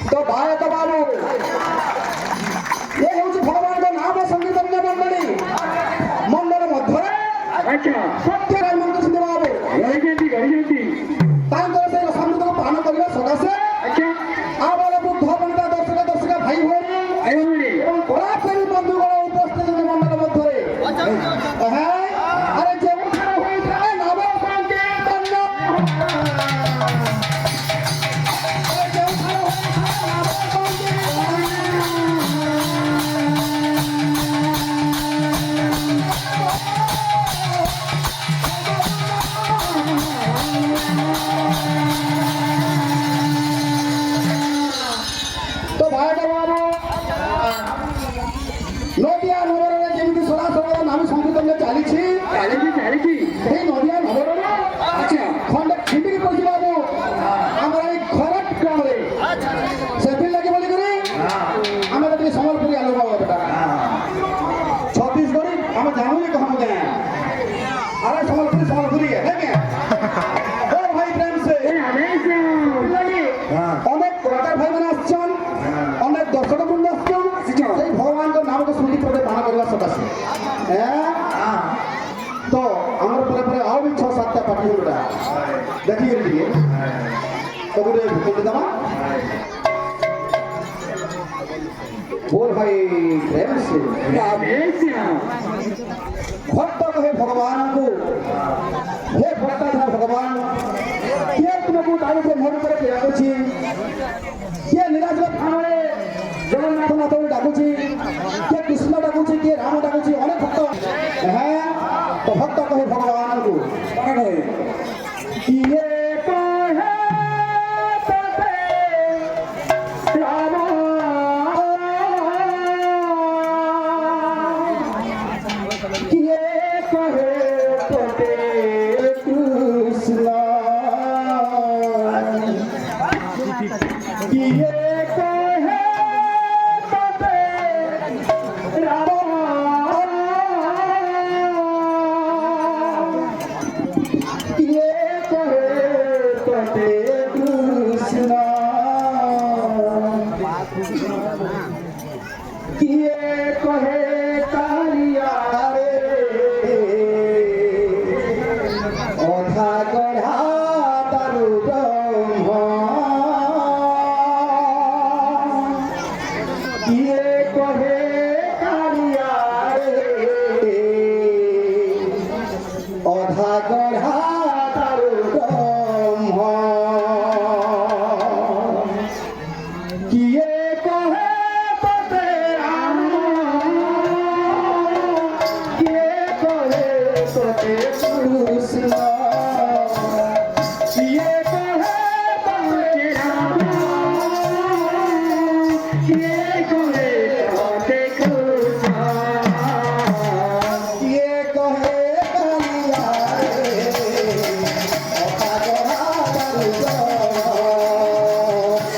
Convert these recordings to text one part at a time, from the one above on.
तो भाई तो बाबू ये हूँ भगवान को नाम संगीत मंडली मंडल मध्य सत्य मंदिर सिंह बाबू संगीत को पालन करने सकाशे आवार बुद्ध बंटा दर्शक दर्शिका भाई भाई कलाप्रेमी बंधुगण उपस्थित मंडल मध्य अरे जो नव तो भाई बाबू नदिया नगर जमी सरासर नाम संकीर्तन चली नदिया नगर खंडे छिटिकी पड़ी बाबू आम खराब क्रमे से लगे बोलिक आम सम्बलपुरी आलोक बेटा छत्तीसगढ़ी आम जानू कहूँ अरे सम्बलपुरी सम्बलपुरी भाई प्रेम से अनेक कलाकार भाई मैंने अनेक दर्शक बृंद भगवान नाम को शुद्धि करने मान करने सकाशे तो आम पर आउ भी 6-7टा पार्टी गुड़ा देखिए तो गोटे भूत दमा बोल भाई प्रेम से भक्त कहे भगवान को हे भक्ता भगवान किए तुमको दारू से मोर पर डाकुची किए निराजत थाने जगन्नाथ नाथ डाकुची किए कृष्ण डाकुची किए राम डाकुची अनेक भक्त है तो भक्त कहे भगवान को किए कहे राम किए कहे कृष्ण किए कहे राम किए कहे कृष्ण किए कहे कालिया रे अधा गढ़ा तारु ब्रह्म किए कहे कालिया रे अधा गढ़ा तारु ब्रह्म किए कहे कृष्ण किए कहे राम किए कहे कृष्ण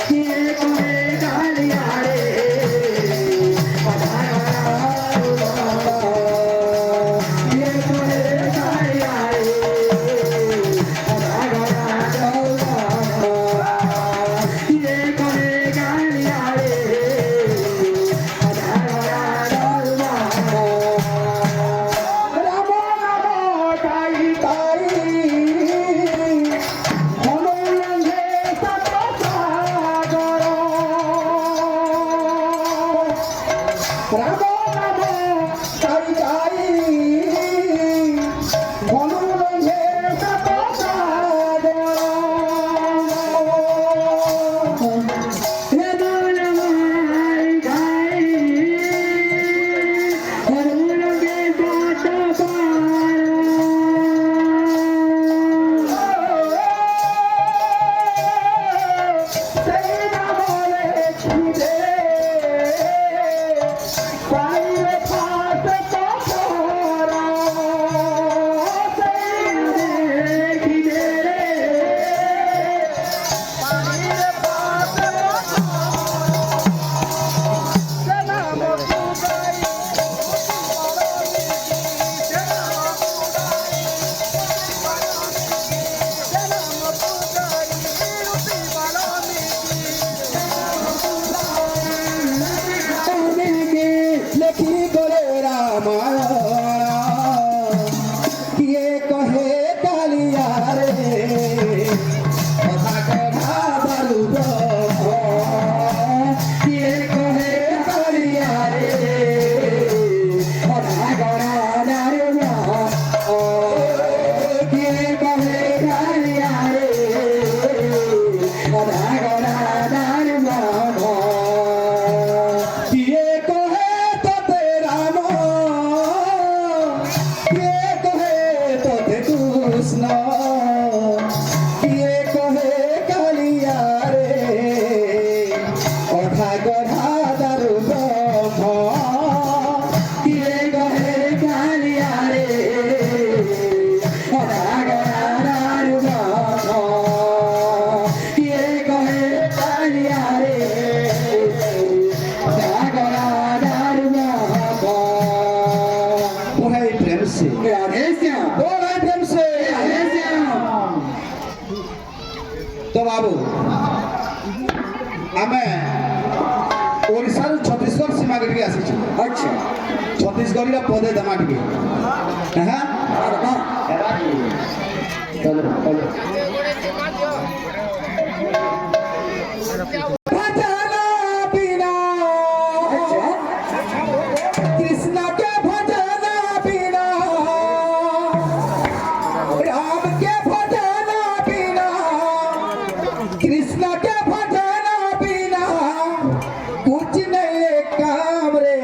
किए कहे कालिया किए कहे कालिया रे ଆମେ ଓଡ଼ିଶାରୁ ଛତିଶଗଡ଼ ସୀମା ଟିକେ ଆସିଛୁ। अच्छा ଛତିଶଗଡ଼ର ପଦେ ଦେମା ଟିକେ ହଁ चलो चलो भजना बिना कृष्ण के भजना बिना राम के भजना बिना कृष्ण के भजना बिना कुछ नहीं है काम रे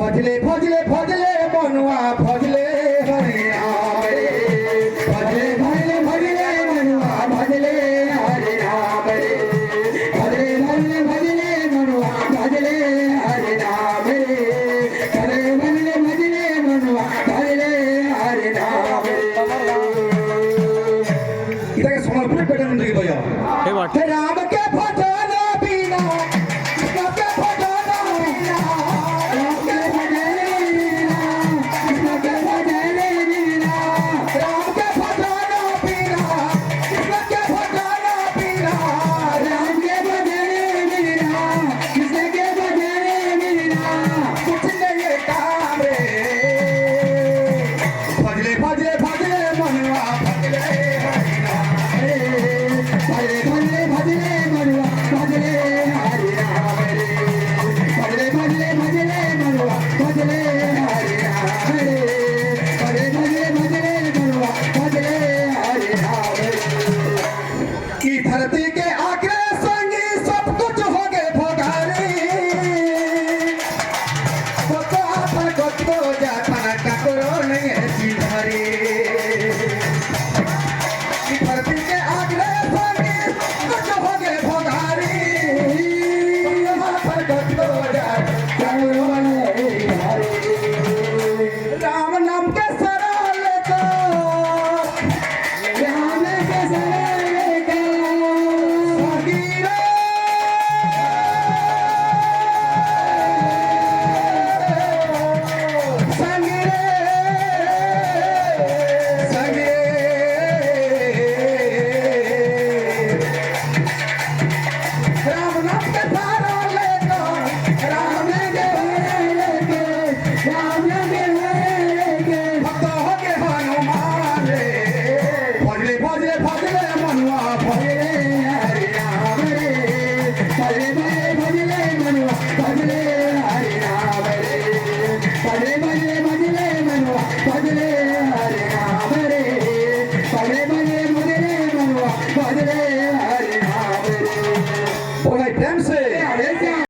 भजले भजले भजले मनुआ भजले हरि राम रे भजले भजले भजले मनुआ भजले हरि राम रे भजले भजले भजले मनुआ भजले हरि राम रे भजले भजले भजले मनुआ भजले हरि राम रे इधर सम्बलपुर पेटन दिखे भैया हे राम के भजना बिना कृष्ण के भजना बिना राम के भजले बिना कृष्ण के भजले बिना राम के भजना बिना कृष्ण के भजना बिना राम के भजले बिना कृष्ण के भजले बिना कुछ नहीं है काम रे भजले भजले भजले मनुआ भजले हरि राम रे भजले भजले भजले मनुआ भजले हरि राम रे भजले भजले भजले मनुआ भजले हरि राम रे भजले भजले भजले मनुआ भजले हरि राम रे की धरती के